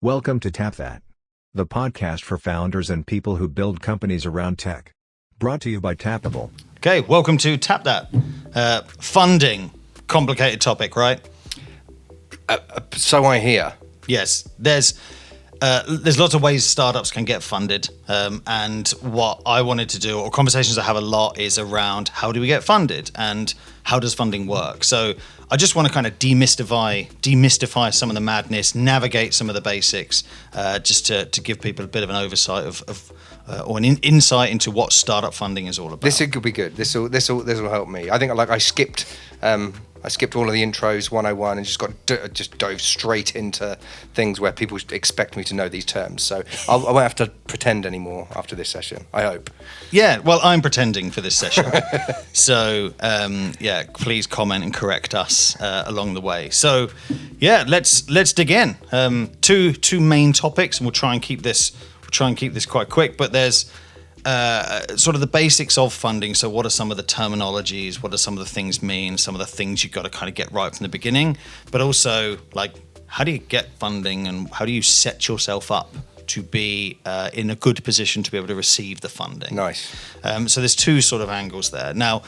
Welcome to Tap That, the podcast for founders and people who build companies around tech. Brought to you by Tappable. Okay, welcome to Tap That. Funding, complicated topic, right? So I hear. Yes, there's lots of ways startups can get funded, and what I wanted to do, or conversations I have a lot, is around how do we get funded and how does funding work. So I just want to kind of demystify some of the madness, navigate some of the basics, just to give people a bit of an oversight or an insight into what startup funding is all about. This could be good. This will help me. I think I skipped all of the intros 101 and just dove straight into things where people expect me to know these terms. So I won't have to pretend anymore after this session, I hope. Yeah, well, I'm pretending for this session. So, please comment and correct us along the way. So, yeah, let's dig in. Two main topics, and we'll try and keep this quite quick. But there's sort of the basics of funding. So what are some of the terminologies? What do some of the things mean? Some of the things you've got to kind of get right from the beginning. But also, like, how do you get funding and how do you set yourself up to be in a good position to be able to receive the funding? Nice. So there's two sort of angles there. Now,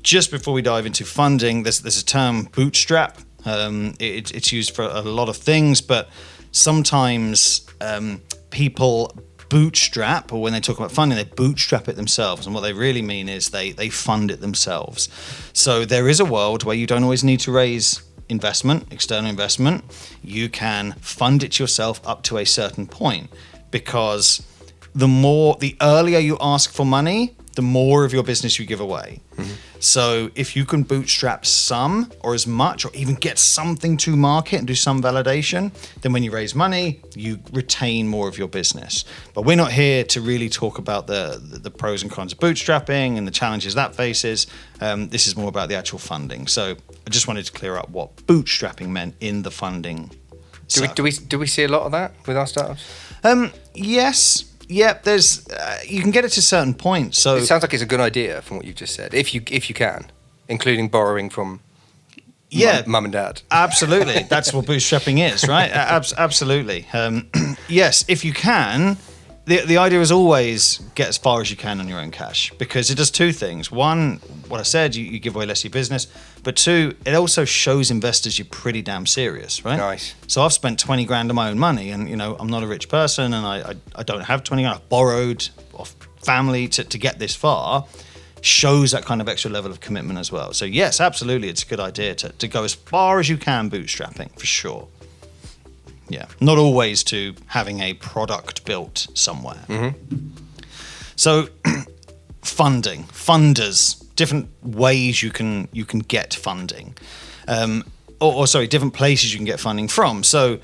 just before we dive into funding, there's a term bootstrap. It's used for a lot of things, but sometimes people bootstrap, or when they talk about funding, they bootstrap it themselves, and what they really mean is they fund it themselves. So there is a world where you don't always need to raise external investment. You can fund it yourself up to a certain point, because the earlier you ask for money, the more of your business you give away. Mm-hmm. So if you can bootstrap some or as much, or even get something to market and do some validation, then when you raise money, you retain more of your business. But we're not here to really talk about the pros and cons of bootstrapping and the challenges that faces. This is more about the actual funding. So I just wanted to clear up what bootstrapping meant in the funding. Do we see a lot of that with our startups? Yes. Yeah, there's you can get it to certain points. So it sounds like it's a good idea from what you've just said, if you can, including borrowing from mum and dad. Absolutely, that's what bootstrapping is, right? Absolutely. Yes, if you can. The idea is always get as far as you can on your own cash, because it does two things. One, what I said, you give away less of your business. But two, it also shows investors you're pretty damn serious, right? Nice. So I've spent 20 grand of my own money, and I'm not a rich person, and I don't have 20 grand. I've borrowed off family to get this far. Shows that kind of extra level of commitment as well. So yes, absolutely, it's a good idea to go as far as you can bootstrapping, for sure. Yeah, not always to having a product built somewhere. Mm-hmm. So, funders, different ways you can get funding, different places you can get funding from. So,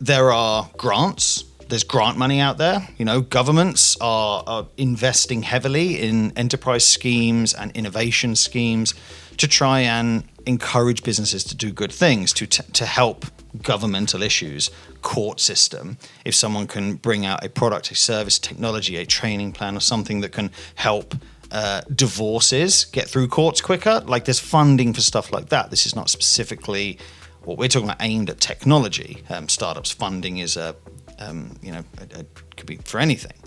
there are grants. There's grant money out there. Governments are investing heavily in enterprise schemes and innovation schemes to try and encourage businesses to do good things, to help governmental issues, court system. If someone can bring out a product, a service, technology, a training plan, or something that can help divorces get through courts quicker, like there's funding for stuff like that. This is not specifically what we're talking about aimed at technology. Startups funding is it could be for anything.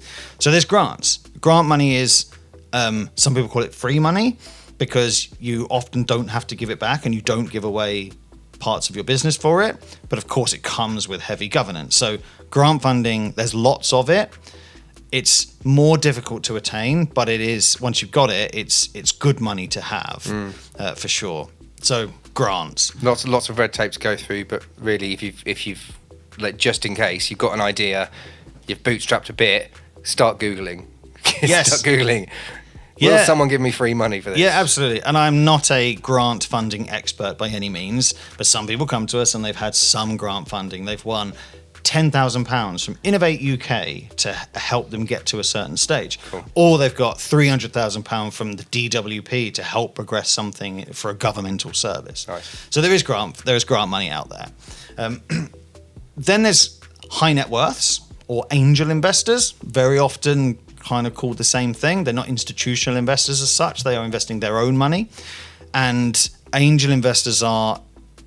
So there's grants. Grant money is, some people call it free money, because you often don't have to give it back and you don't give away parts of your business for it. But of course it comes with heavy governance. So grant funding, there's lots of it. It's more difficult to attain, but it is, once you've got it, it's good money to have, for sure. So grants. Lots of red tape to go through, but really if you've like, just in case you've got an idea, you've bootstrapped a bit, start Googling. Yes. Start Googling. Will someone give me free money for this? Yeah, absolutely. And I'm not a grant funding expert by any means, but some people come to us and they've had some grant funding. They've won £10,000 from Innovate UK to help them get to a certain stage. Cool. Or they've got £300,000 from the DWP to help progress something for a governmental service. Nice. So there is grant money out there. Then there's high net worths or angel investors, very often kind of called the same thing. They're not institutional investors as such. They are investing their own money. And angel investors are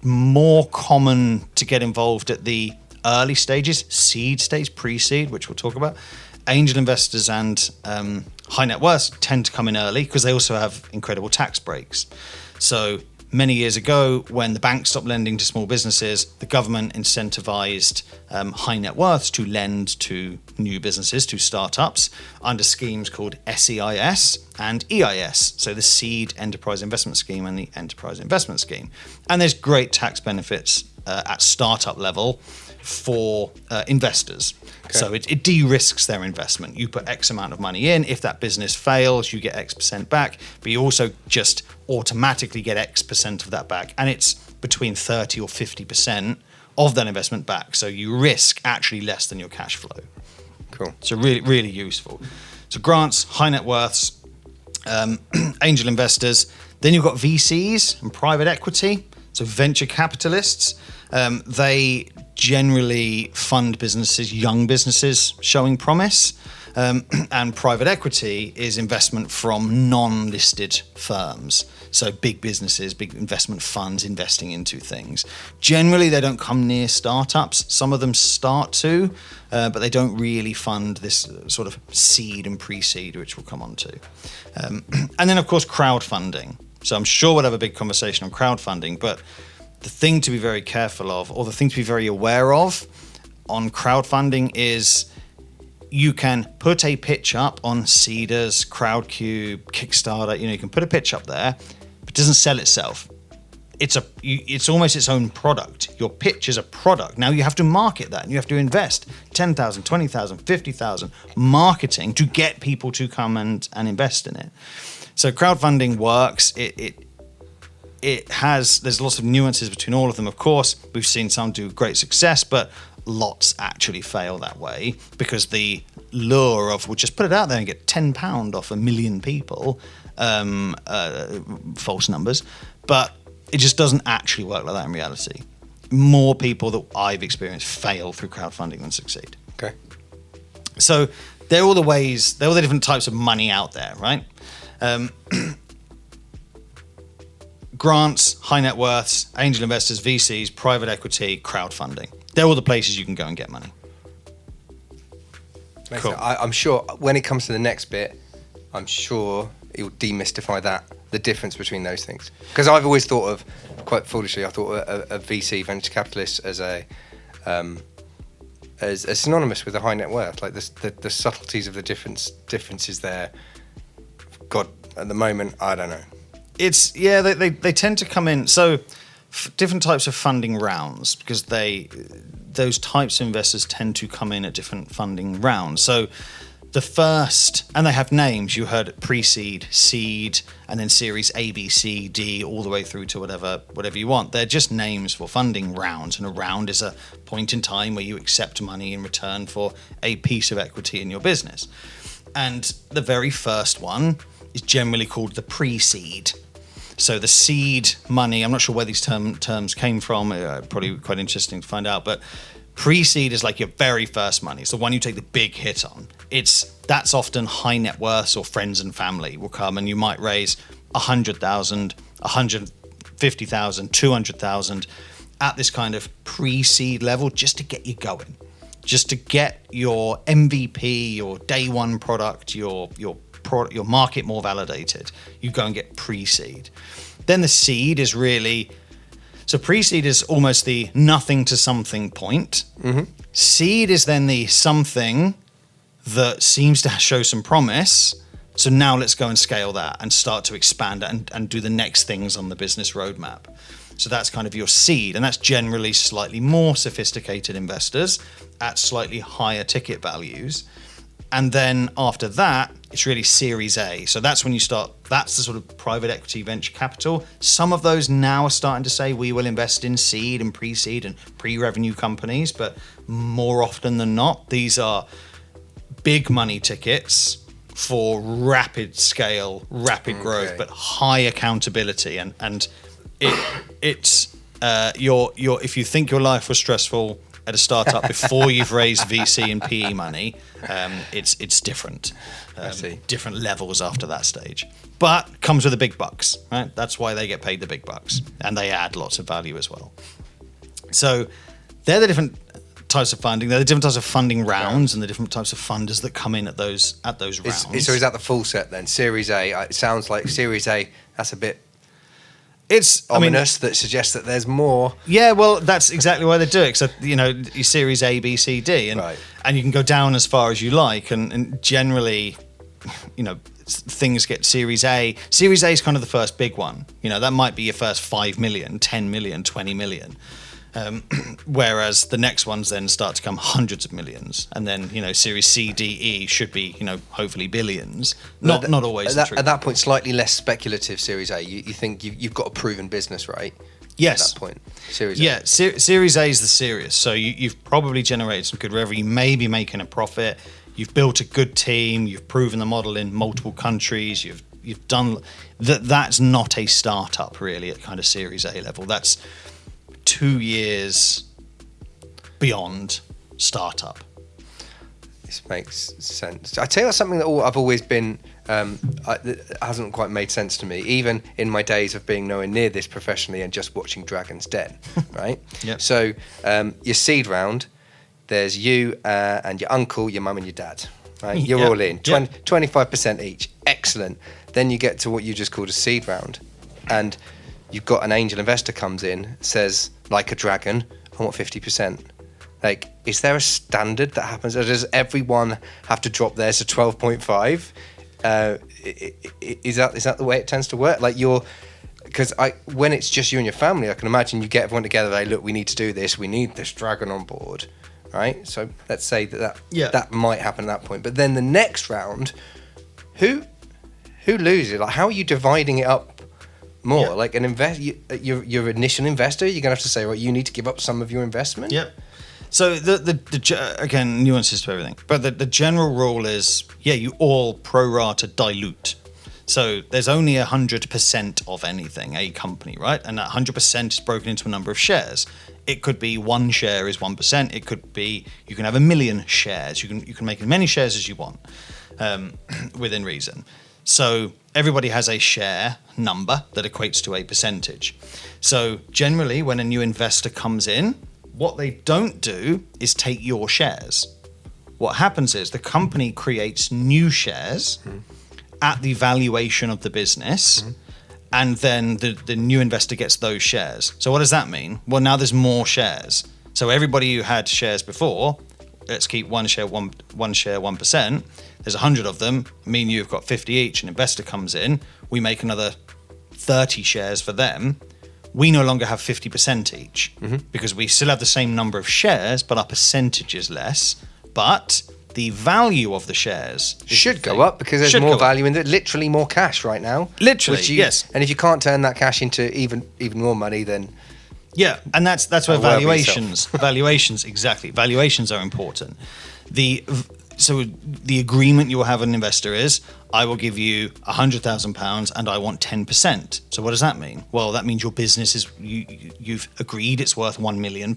more common to get involved at the early stages, seed stage, pre-seed, which we'll talk about. Angel investors and high net worth tend to come in early because they also have incredible tax breaks. So many years ago, when the banks stopped lending to small businesses, the government incentivized high net worths to lend to new businesses, to startups, under schemes called SEIS and EIS, so the Seed Enterprise Investment Scheme and the Enterprise Investment Scheme. And there's great tax benefits at startup level for investors. Okay. So it de-risks their investment. You put X amount of money in. If that business fails, you get X% back, but you also just automatically get X% of that back. And it's between 30 or 50% of that investment back. So you risk actually less than your cash flow. Cool. So really, really useful. So grants, high net worths, angel investors. Then you've got VCs and private equity. So venture capitalists. They generally fund businesses, young businesses showing promise. And private equity is investment from non-listed firms. So big businesses, big investment funds investing into things. Generally, they don't come near startups. Some of them start to, but they don't really fund this sort of seed and pre-seed, which we'll come on to. And then, of course, crowdfunding. So I'm sure we'll have a big conversation on crowdfunding, but the thing to be very careful of, or the thing to be very aware of on crowdfunding is you can put a pitch up on Seedrs, Crowdcube, Kickstarter. You can put a pitch up there, but it doesn't sell itself. It's almost its own product. Your pitch is a product. Now you have to market that, and you have to invest 10,000, 20,000, 50,000 marketing to get people to come and invest in it. So crowdfunding works. There's lots of nuances between all of them, of course. We've seen some do great success, but lots actually fail that way because the lure of, we'll just put it out there and get £10 off 1 million people, false numbers, but it just doesn't actually work like that in reality. More people that I've experienced fail through crowdfunding than succeed. Okay. So they're all the different types of money out there, right? Grants, high net worths, angel investors, VCs, private equity, crowdfunding. They're all the places you can go and get money. Cool. I'm sure when it comes to the next bit, I'm sure it will demystify the difference between those things. Because I've always thought of, quite foolishly, I thought a VC, venture capitalist, as synonymous with a high net worth. Like the subtleties of the differences there. God, at the moment, I don't know. They tend to come in. So different types of funding rounds, because those types of investors tend to come in at different funding rounds. So the first, and they have names, you heard pre-seed, seed, and then series A, B, C, D, all the way through to whatever you want. They're just names for funding rounds, and a round is a point in time where you accept money in return for a piece of equity in your business. And the very first one is generally called the pre-seed. So the seed money, I'm not sure where these terms came from, probably quite interesting to find out, but pre-seed is like your very first money. It's the one you take the big hit on. That's often high net worths or friends and family will come, and you might raise 100,000, 150,000, 200,000 at this kind of pre-seed level just to get you going, just to get your MVP, your day one product, your market more validated. You go and get pre-seed. Then the seed is really, so pre-seed is almost the nothing to something point. Mm-hmm. Seed is then the something that seems to show some promise. So now let's go and scale that and start to expand and do the next things on the business roadmap. So that's kind of your seed, and that's generally slightly more sophisticated investors at slightly higher ticket values. And then after that, it's really Series A. So that's when you start, that's the sort of private equity venture capital. Some of those now are starting to say we will invest in seed and pre-seed and pre-revenue companies, but more often than not, these are big money tickets for rapid scale, rapid growth, but high accountability. And it's if you think your life was stressful at a startup before you've raised VC and PE money, it's different. Different levels after that stage. But comes with the big bucks, right? That's why they get paid the big bucks. And they add lots of value as well. So they're the different types of funding. There are different types of funding rounds, and the different types of funders that come in at those rounds. So is that the full set then? Series A. It sounds like Series A. That's a bit. It's ominous. That suggests that there's more. Yeah, well, that's exactly why they do it. So your Series A, B, C, D, and you can go down as far as you like, and generally, things get Series A. Series A is kind of the first big one. That might be your first 5 million, 10 million, 20 million. Whereas the next ones then start to come hundreds of millions, and then Series C, D, E should be hopefully billions. Not always. At that point, slightly less speculative. Series A, you think you've got a proven business, right? Yes. At that point, Series A. Yeah, Series A is the serious. So you've probably generated some good revenue. You may be making a profit. You've built a good team. You've proven the model in multiple countries. You've done that. That's not a startup really at kind of Series A level. That's 2 years beyond startup. This makes sense. I tell you something that I've always been that hasn't quite made sense to me, even in my days of being nowhere near this professionally and just watching Dragon's Den, right? Yep. So your seed round, there's you and your uncle, your mum and your dad, right? You're all in, 25% each. Excellent. Then you get to what you just called a seed round, and you've got an angel investor comes in, says, like a dragon, I want 50%. Like, is there a standard that happens? Or does everyone have to drop theirs to 12.5? Is that the way it tends to work? Like because when it's just you and your family, I can imagine you get everyone together, like, look, we need to do this. We need this dragon on board, right? So let's say that might happen at that point. But then the next round, who loses? Like, how are you dividing it up more? Yeah. Like your initial investor, you're gonna have to say, right, you need to give up some of your investment. Yep. So the again, nuances to everything, but the general rule is, you all pro rata dilute. So there's only 100% of anything, a company, right? And that 100% is broken into a number of shares. It could be one share is 1%. It could be you can have 1 million shares. You can make as many shares as you want, within reason. So everybody has a share number that equates to a percentage. So generally, when a new investor comes in, what they don't do is take your shares. What happens is the company creates new shares at the valuation of the business, and then the new investor gets those shares. So what does that mean? Well, now there's more shares. So everybody who had shares before, let's keep one share 1%. There's 100 of them. Me and you have got 50 each. An investor comes in. We make another 30 shares for them. We no longer have 50% each because we still have the same number of shares, but our percentage is less. But the value of the shares should go up because there's more value in it. Literally more cash right now. Literally, yes. And if you can't turn that cash into even more money, then and that's where valuations are important. So the agreement you will have with an investor is, I will give you £100,000 and I want 10%. So what does that mean? Well, that means your business is, you've agreed it's worth £1 million.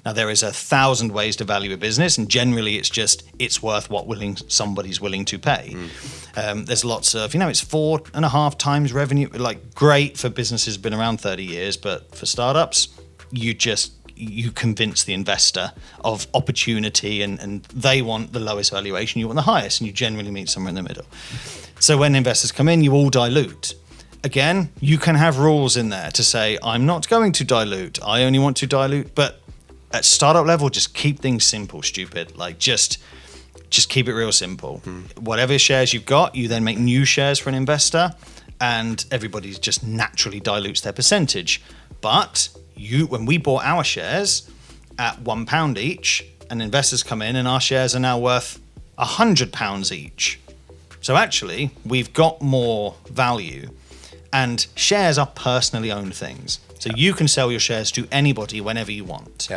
Now there is 1,000 ways to value a business, and generally it's worth what somebody's willing to pay. There's lots of, it's 4.5 times revenue, like great for businesses been around 30 years, but for startups, you convince the investor of opportunity, and they want the lowest valuation, you want the highest, and you generally meet somewhere in the middle. So when investors come in, you all dilute. Again, you can have rules in there to say, I'm not going to dilute, I only want to dilute, but at startup level, just keep things simple, stupid. Like just keep it real simple. Whatever shares you've got, you then make new shares for an investor, and everybody just naturally dilutes their percentage. But when we bought our shares at £1 each, and investors come in and our shares are now worth £100 each. So actually, we've got more value, and shares are personally owned things. So you can sell your shares to anybody whenever you want.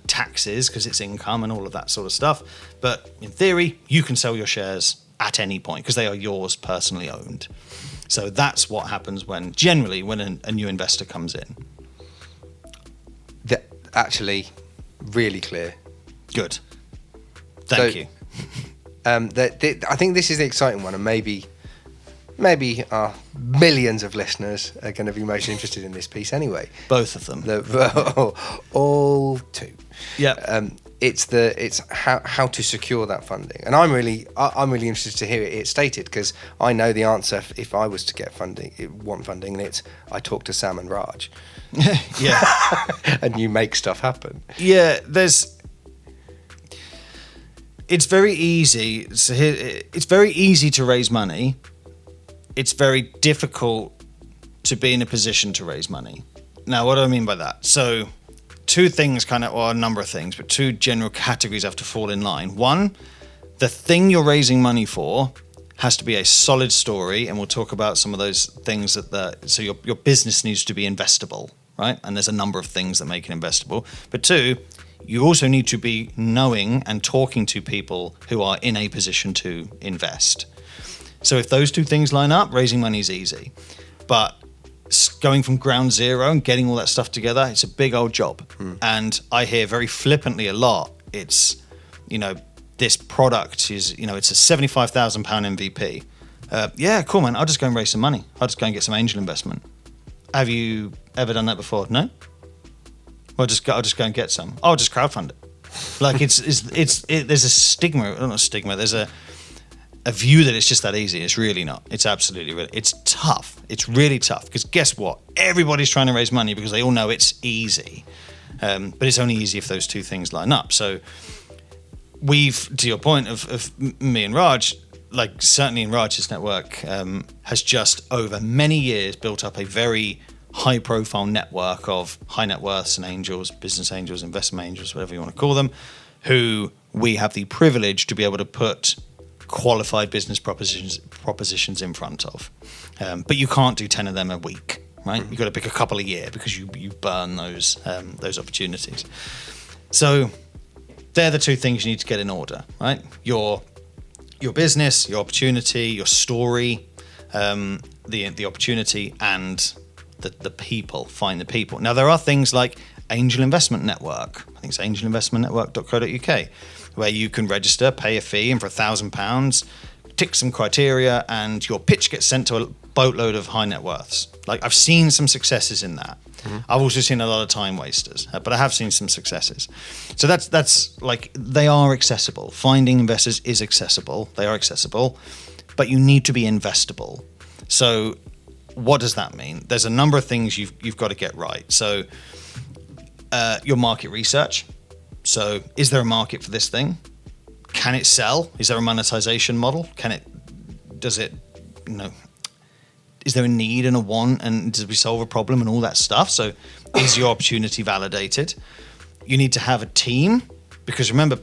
Taxes, because it's income and all of that sort of stuff. But in theory, you can sell your shares at any point because they are yours personally owned. So that's what happens when a new investor comes in. Actually, really clear. Good. Thank you. I think this is the exciting one, and maybe our millions of listeners are going to be most interested in this piece anyway. Both of them. All two. Yeah. It's how to secure that funding, and I'm really interested to hear it stated, because I know the answer if I was to get want funding, and it's I talk to Sam and Raj. Yeah. And you make stuff happen. Yeah, it's very easy. So it's very easy to raise money. It's very difficult to be in a position to raise money. Now, what do I mean by that? So two things a number of things, but two general categories have to fall in line. One, the thing you're raising money for has to be a solid story, and we'll talk about some of those things so your business needs to be investable, right? And there's a number of things that make it investable. But two, you also need to be knowing and talking to people who are in a position to invest. So if those two things line up, raising money is easy. But going from ground zero and getting all that stuff together, it's a big old job. And I hear very flippantly a lot, it's, this product is, it's a £75,000 MVP. Yeah, cool, man. I'll just go and raise some money. I'll just go and get some angel investment. Have you ever done that before? No? Well, I'll just go and get some. I'll just crowdfund it. Like there's a stigma, not a stigma, there's a view that it's just that easy. It's really not. It's absolutely really. It's tough. It's really tough, because guess what? Everybody's trying to raise money because they all know it's easy. But it's only easy if those two things line up. So to your point of me and Raj, like certainly in Raj's network, has just over many years built up a very high profile network of high net worths and angels, business angels, investment angels, whatever you want to call them, who we have the privilege to be able to put qualified business propositions in front of. But you can't do 10 of them a week, right? You've got to pick a couple a year because you burn those opportunities. So they're the two things you need to get in order, right? Your business, your opportunity, your story, the opportunity, and the people. Find the people. Now there are things like Angel Investment Network. I think it's angelinvestmentnetwork.co.uk, where you can register, pay a fee, and for £1,000, tick some criteria, and your pitch gets sent to a boatload of high net worths. Like I've seen some successes in that. I've also seen a lot of time wasters, but I have seen some successes. So that's like, they are accessible. Finding investors is accessible. They are accessible, but you need to be investable. So what does that mean? There's a number of things you've got to get right. So your market research. So is there a market for this thing? Can it sell? Is there a monetization model? Is there a need and a want, and does we solve a problem and all that stuff? So is your opportunity validated? You need to have a team, because remember,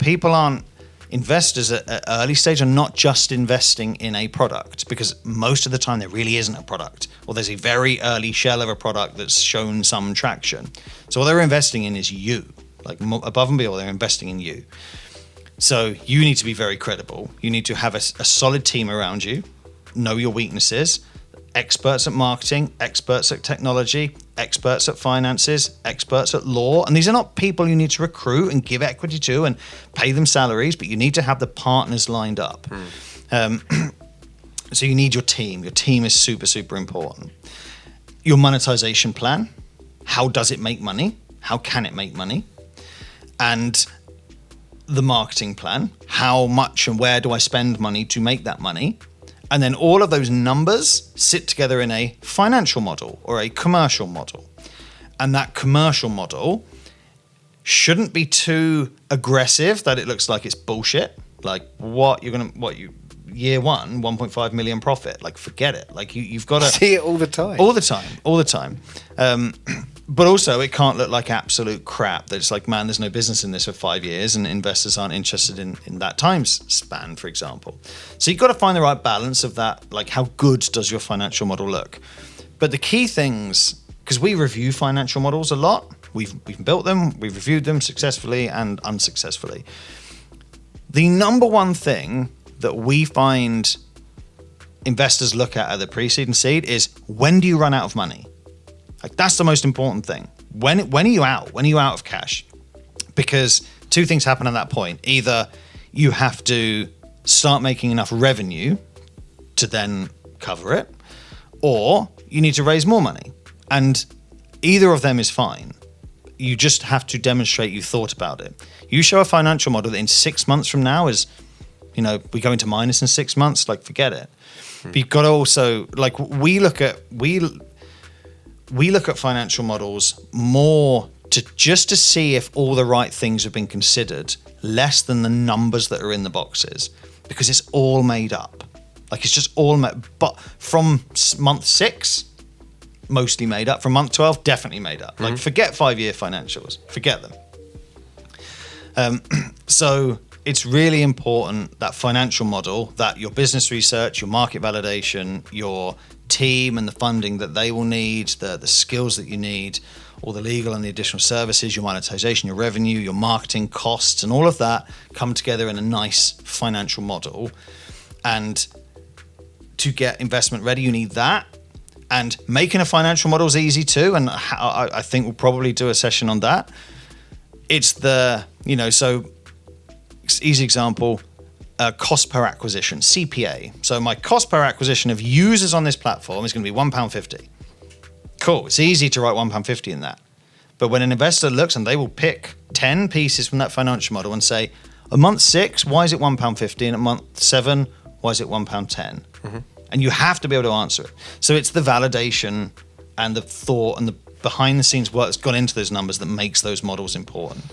investors at early stage are not just investing in a product, because most of the time there really isn't a product, or there's a very early shell of a product that's shown some traction. So what they're investing in is you, like above and beyond, they're investing in you. So you need to be very credible. You need to have a solid team around you, know your weaknesses, experts at marketing, experts at technology, experts at finances, experts at law. And these are not people you need to recruit and give equity to and pay them salaries, but you need to have the partners lined up. So you need your team. Your team is super, super important. Your monetization plan. How does it make money? How can it make money? And the marketing plan. How much and where do I spend money to make that money? And then all of those numbers sit together in a financial model or a commercial model. And that commercial model shouldn't be too aggressive that it looks like it's bullshit. Like year one, 1.5 million profit. Like forget it. Like you've got to see it all the time. All the time. But also it can't look like absolute crap that it's like, man, there's no business in this for 5 years and investors aren't interested in that time span, for example. So you've got to find the right balance of that. Like how good does your financial model look? But the key things, because we review financial models a lot, we've built them, we've reviewed them successfully and unsuccessfully. The number one thing that we find investors look at the pre-seed and seed is, when do you run out of money? Like that's the most important thing. When are you out? When are you out of cash? Because two things happen at that point. Either you have to start making enough revenue to then cover it, or you need to raise more money. And either of them is fine. you just have to demonstrate you thought about it. You show a financial model that in 6 months from now is, we go into minus in 6 months, like forget it. But you've got to also, like, we look at financial models more to see if all the right things have been considered, less than the numbers that are in the boxes, because it's all made up. Like, it's just all made. But from month 6, mostly made up. From month 12, definitely made up. Like, forget 5-year financials. Forget them. So it's really important, that financial model, that your business research, your market validation, your team and the funding that they will need, the skills that you need, all the legal and the additional services, your monetization, your revenue, your marketing costs, and all of that come together in a nice financial model. And to get investment ready, you need that. And making a financial model is easy too. And I think we'll probably do a session on that. It's so easy example, cost per acquisition, CPA. So my cost per acquisition of users on this platform is going to be £1.50. Cool. It's easy to write £1.50 in that. But when an investor looks, and they will pick 10 pieces from that financial model and say, at month 6, why is it £1.50? And at month 7, why is it £1.10? And you have to be able to answer it. So it's the validation and the thought and the behind the scenes work that's gone into those numbers that makes those models important.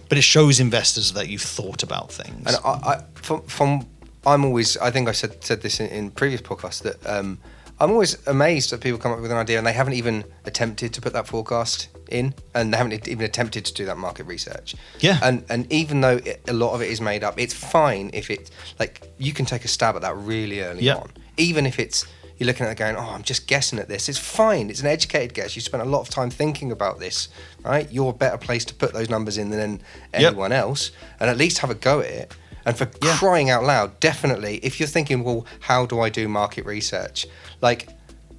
But it shows investors that you've thought about things. And I think I said this in previous podcasts, that I'm always amazed that people come up with an idea and they haven't even attempted to put that forecast in, and they haven't even attempted to do that market research. Yeah. And even though a lot of it is made up, it's fine if it, like, you can take a stab at that really early on. Even if it's, you're looking at it going, I'm just guessing at this. It's fine. It's an educated guess. You spent a lot of time thinking about this, right? You're a better place to put those numbers in than anyone else, and at least have a go at it. And for crying out loud, definitely, if you're thinking, well, how do I do market research? Like,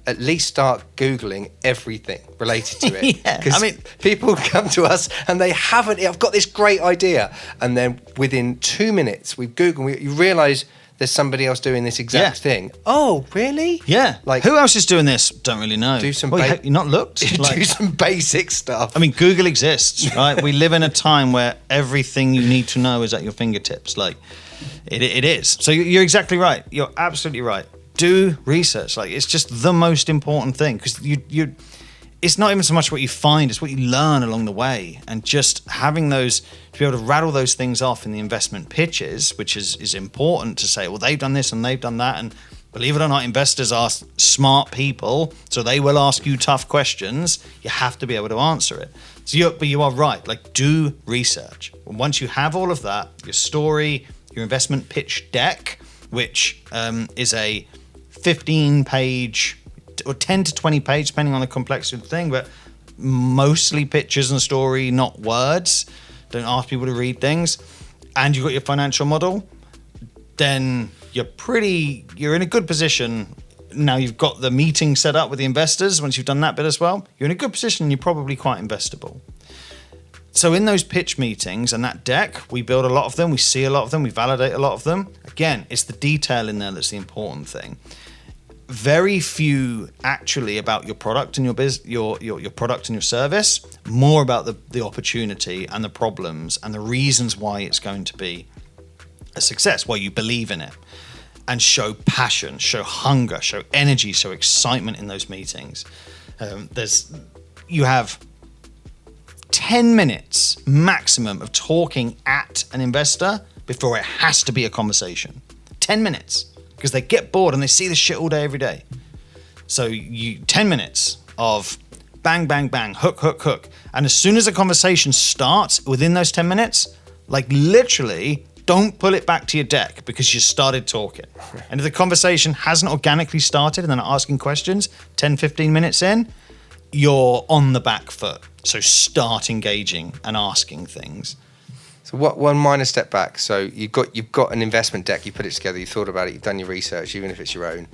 at least start Googling everything related to it. Because people come to us and they haven't, I've got this great idea. And then within 2 minutes, we've Googled, you realise there's somebody else doing this exact thing. Oh, really? Yeah. Like, who else is doing this? Don't really know. Do some. You not looked? Do some basic stuff. I mean, Google exists, right? We live in a time where everything you need to know is at your fingertips. Like, it is. So you're exactly right. You're absolutely right. Do research. Like, it's just the most important thing, because you. It's not even so much what you find, it's what you learn along the way. And just having those, to be able to rattle those things off in the investment pitches, which is important to say, well, they've done this and they've done that. And believe it or not, investors are smart people, so they will ask you tough questions. You have to be able to answer it. But you are right, like, do research. Once you have all of that, your story, your investment pitch deck, which is a 15-page or 10 to 20 page, depending on the complexity of the thing, but mostly pictures and story, not words. Don't ask people to read things. And you've got your financial model, then you're in a good position. Now you've got the meeting set up with the investors. Once you've done that bit as well, you're in a good position and you're probably quite investable. So in those pitch meetings and that deck, we build a lot of them, we see a lot of them, we validate a lot of them. Again, it's the detail in there that's the important thing. Very few actually about your product and your product and your service, more about the opportunity and the problems and the reasons why it's going to be a success, why you believe in it, and show passion, show hunger, show energy, show excitement in those meetings. You have 10 minutes maximum of talking at an investor before it has to be a conversation. 10 minutes. Because they get bored and they see this shit all day, every day. So 10 minutes of bang, bang, bang, hook, hook, hook. And as soon as a conversation starts within those 10 minutes, like, literally, don't pull it back to your deck because you started talking. And if the conversation hasn't organically started and they're not asking questions, 10, 15 minutes in, you're on the back foot. So start engaging and asking things. So one minor step back. So you've got an investment deck. You put it together. You thought about it. You've done your research, even if it's your own.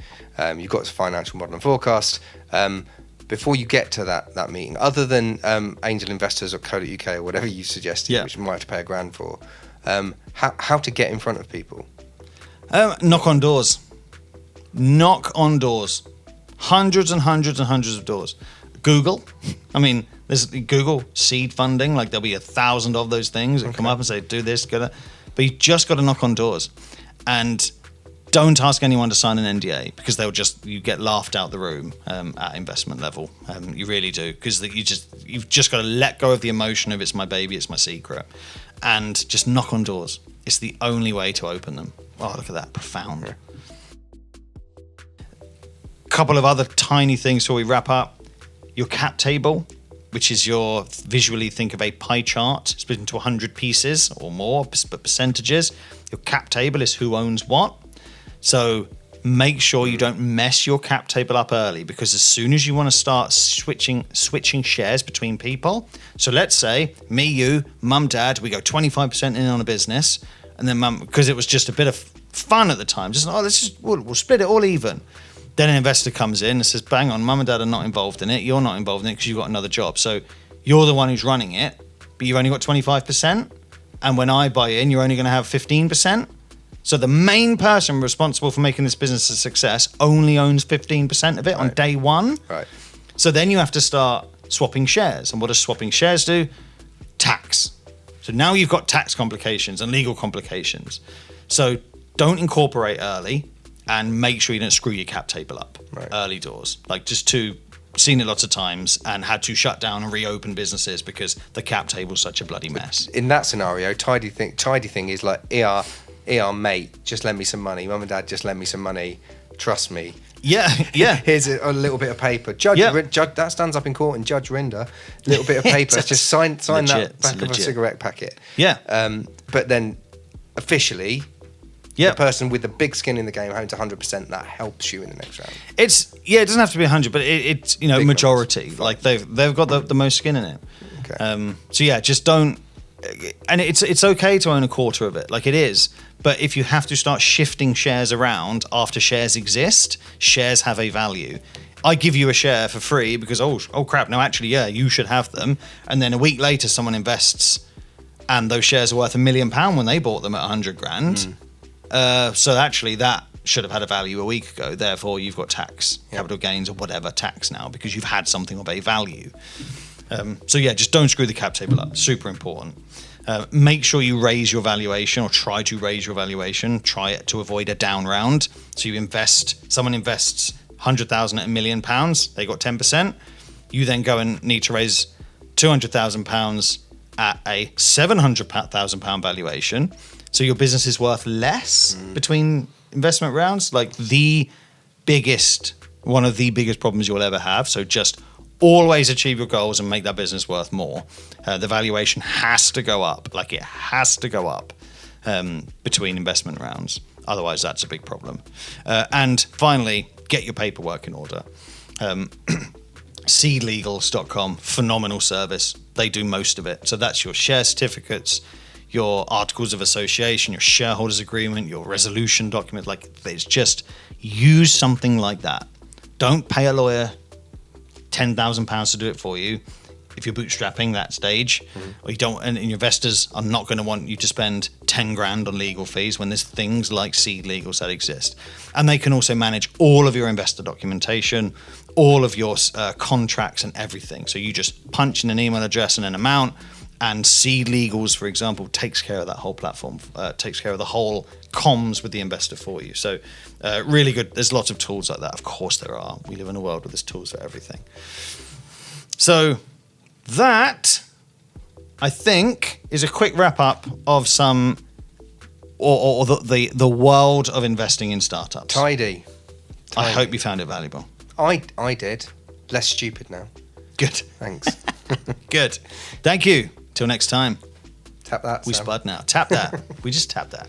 You've got a financial model and forecast. Before you get to that meeting, other than angel investors or co.uk or whatever you suggested, which you might have to pay $1,000 for, how to get in front of people? Knock on doors. Knock on doors. Hundreds and hundreds and hundreds of doors. Google. I mean, There's Google seed funding. Like there'll be 1,000 of those things that come up and say, do this, go that. But you just got to knock on doors. And don't ask anyone to sign an NDA because you get laughed out the room at investment level. You really do, because you've just got to let go of the emotion of it's my baby, it's my secret, and just knock on doors. It's the only way to open them. Oh, look at that, profound. Couple of other tiny things before we wrap up. Your cap table, which is visually think of a pie chart split into 100 pieces or more, but percentages. Your cap table is who owns what. So make sure you don't mess your cap table up early, because as soon as you want to start switching shares between people. So let's say me, you, mum, dad, we go 25% in on a business, and then mum, because it was just a bit of fun at the time, we'll split it all even. Then an investor comes in and says, bang on, mum and dad are not involved in it. You're not involved in it because you've got another job. So you're the one who's running it, but you've only got 25%. And when I buy in, you're only going to have 15%. So the main person responsible for making this business a success only owns 15% of it on day one. Right. So then you have to start swapping shares. And what does swapping shares do? Tax. So now you've got tax complications and legal complications. So don't incorporate early, and make sure you don't screw your cap table up early doors. Like seen it lots of times and had to shut down and reopen businesses because the cap table's such a bloody mess. In that scenario, tidy thing is like, mate, just lend me some money. Mum and dad, just lend me some money. Trust me. Yeah. Here's a little bit of paper. Judge, that stands up in court, and Judge Rinder, little bit of paper. Just sign that back of a cigarette packet. Yeah. But then officially, the person with the big skin in the game owns 100%. That helps you in the next round. It doesn't have to be 100, but it's big majority. Numbers. Like they've got the most skin in it. Okay. So yeah, just don't. And it's okay to own a quarter of it, like it is. But if you have to start shifting shares around after shares exist, shares have a value. I give you a share for free because oh crap, no, actually, you should have them. And then a week later, someone invests, and those shares are worth £1 million when they bought them at 100 grand. So actually, that should have had a value a week ago. Therefore, you've got capital gains or whatever tax now because you've had something of a value. Just don't screw the cap table up. Super important. Make sure you raise your valuation or try to raise your valuation. Try it to avoid a down round. So someone invests 100,000 at £1 million. They got 10%. You then go and need to raise £200,000 at a £700,000 valuation. So your business is worth less between investment rounds. Like one of the biggest problems you'll ever have. So just always achieve your goals and make that business worth more. The valuation has to go up. Like it has to go up between investment rounds. Otherwise, that's a big problem. And finally, get your paperwork in order. Seedlegals.com, phenomenal service. They do most of it. So that's your share certificates, your articles of association, your shareholders agreement, your resolution document. Like it's just use something like that. Don't pay a lawyer £10,000 to do it for you if you're bootstrapping that stage, or you don't, and your investors are not going to want you to spend 10 grand on legal fees when there's things like Seed Legals that exist. And they can also manage all of your investor documentation, all of your contracts and everything. So you just punch in an email address and an amount, and Seed Legals, for example, takes care of that whole platform, takes care of the whole comms with the investor for you. So really good. There's lots of tools like that. Of course there are. We live in a world where there's tools for everything. So that, I think, is a quick wrap up of some, or the world of investing in startups. Tidy. I hope you found it valuable. I did. Less stupid now. Good. Thanks. Good. Thank you. Till next time. Tap that. We Sam. spud now. Tap that. We just tap that.